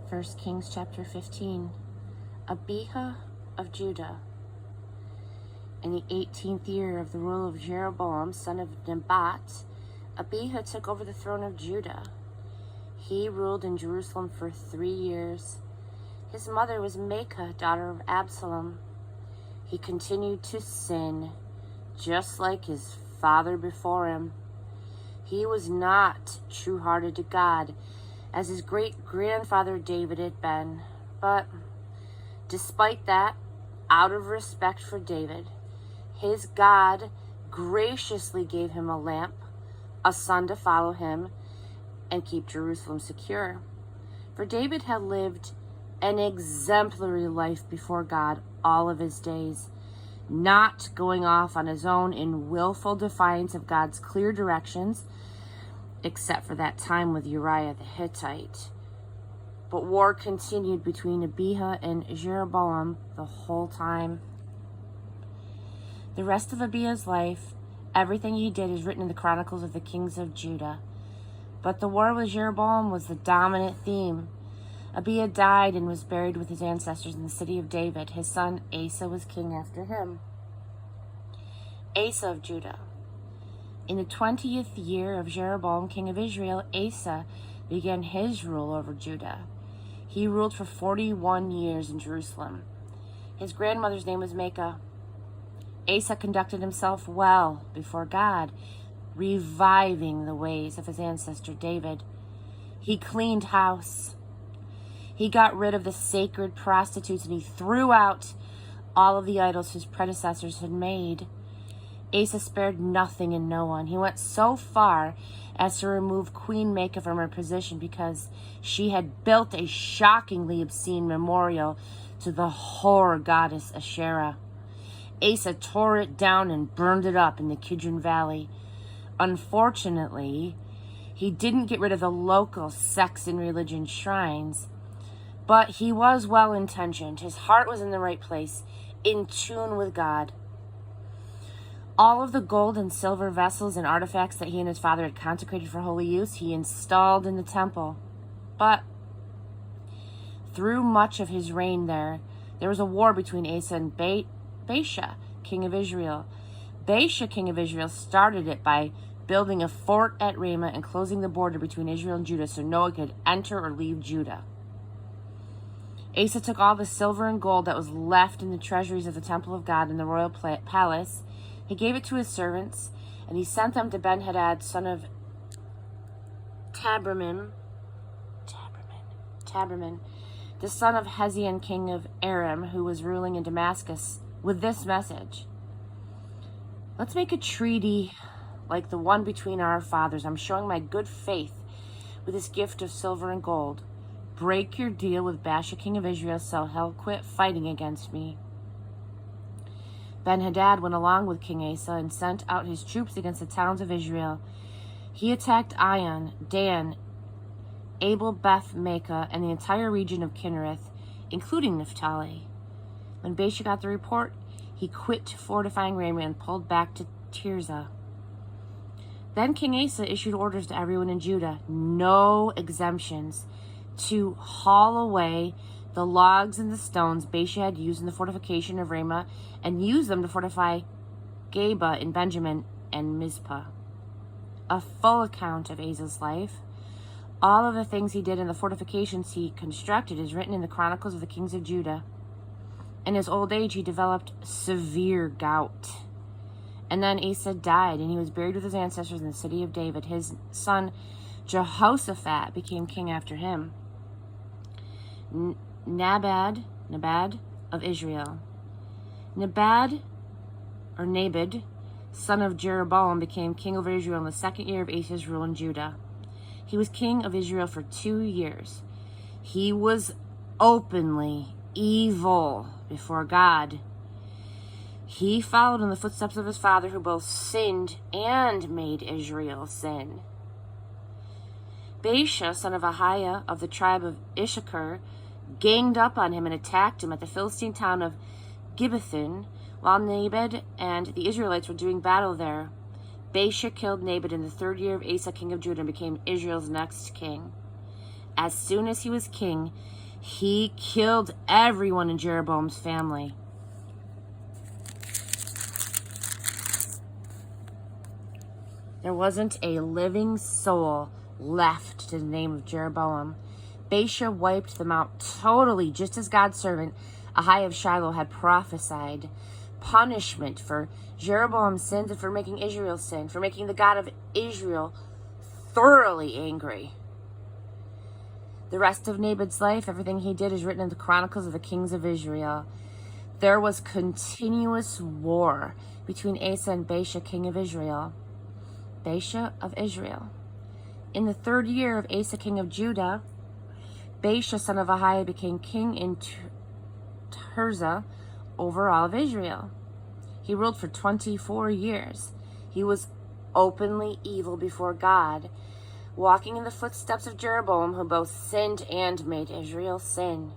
1 Kings chapter 15. Abijah of Judah. In the 18th year of the rule of Jeroboam, son of Nebat, Abijah took over the throne of Judah. He ruled in Jerusalem for 3 years. His mother was Maacah, daughter of Absalom. He continued to sin, just like his father before him. He was not true-hearted to God, as his great-grandfather David had been. But despite that, out of respect for David, his God graciously gave him a lamp, a son to follow him, and keep Jerusalem secure. For David had lived an exemplary life before God all of his days, not going off on his own in willful defiance of God's clear directions, except for that time with Uriah the Hittite. But war continued between Abijah and Jeroboam the whole time. The rest of Abijah's life, everything he did, is written in the Chronicles of the Kings of Judah. But the war with Jeroboam was the dominant theme. Abijah died and was buried with his ancestors in the city of David. His son Asa was king after him. Asa of Judah. In the 20th year of Jeroboam, king of Israel, Asa began his rule over Judah. He ruled for 41 years in Jerusalem. His grandmother's name was Maacah. Asa conducted himself well before God, reviving the ways of his ancestor David. He cleaned house. He got rid of the sacred prostitutes, and he threw out all of the idols his predecessors had made. Asa spared nothing and no one. He went so far as to remove Queen Maacah from her position because she had built a shockingly obscene memorial to the whore goddess Asherah. Asa tore it down and burned it up in the Kidron Valley. Unfortunately, he didn't get rid of the local sex and religion shrines, but he was well-intentioned. His heart was in the right place, in tune with God. All of the gold and silver vessels and artifacts that he and his father had consecrated for holy use, he installed in the temple. But through much of his reign there was a war between Asa and Baasha, king of Israel. Baasha, king of Israel, started it by building a fort at Ramah and closing the border between Israel and Judah so no one could enter or leave Judah. Asa took all the silver and gold that was left in the treasuries of the temple of God in the royal palace. He gave it to his servants, and he sent them to Ben-Hadad, son of Taberman, the son of Hezion, king of Aram, who was ruling in Damascus, with this message: let's make a treaty like the one between our fathers. I'm showing my good faith with this gift of silver and gold. Break your deal with Baasha, king of Israel, so he'll quit fighting against me. Ben-Hadad went along with King Asa and sent out his troops against the towns of Israel. He attacked Ion, Dan, Abel-Beth-Maacah, and the entire region of Kinnereth, including Naphtali. When Baasha got the report, he quit fortifying Ramah and pulled back to Tirzah. Then King Asa issued orders to everyone in Judah, no exemptions, to haul away the logs and the stones Baasha had used in the fortification of Ramah and use them to fortify Geba in Benjamin and Mizpah. A full account of Asa's life, all of the things he did in the fortifications he constructed, is written in the Chronicles of the Kings of Judah. In his old age, he developed severe gout. And then Asa died, and he was buried with his ancestors in the city of David. His son Jehoshaphat became king after him. Nabad of Israel. Nabad, son of Jeroboam, became king over Israel in the 2nd year of Asa's rule in Judah. He was king of Israel for 2 years. He was openly evil before God. He followed in the footsteps of his father, who both sinned and made Israel sin. Baasha, son of Ahiah of the tribe of Issachar, ganged up on him and attacked him at the Philistine town of Gibbethon while Nabad and the Israelites were doing battle there. Baasha killed Nabad in the 3rd year of Asa, king of Judah, and became Israel's next king. as soon as he was king, he killed everyone in Jeroboam's family. There wasn't a living soul left to the name of Jeroboam. Baasha wiped them out totally, just as God's servant Ahiah of Shiloh had prophesied. Punishment for Jeroboam's sins and for making Israel sin, for making the God of Israel thoroughly angry. The rest of Naboth's life, everything he did, is written in the Chronicles of the Kings of Israel. There was continuous war between Asa and Baasha, king of Israel. Baasha of Israel. In the 3rd year of Asa, king of Judah, Baasha, son of Ahiah, became king in Tirzah over all of Israel. He ruled for 24 years. He was openly evil before God, walking in the footsteps of Jeroboam, who both sinned and made Israel sin.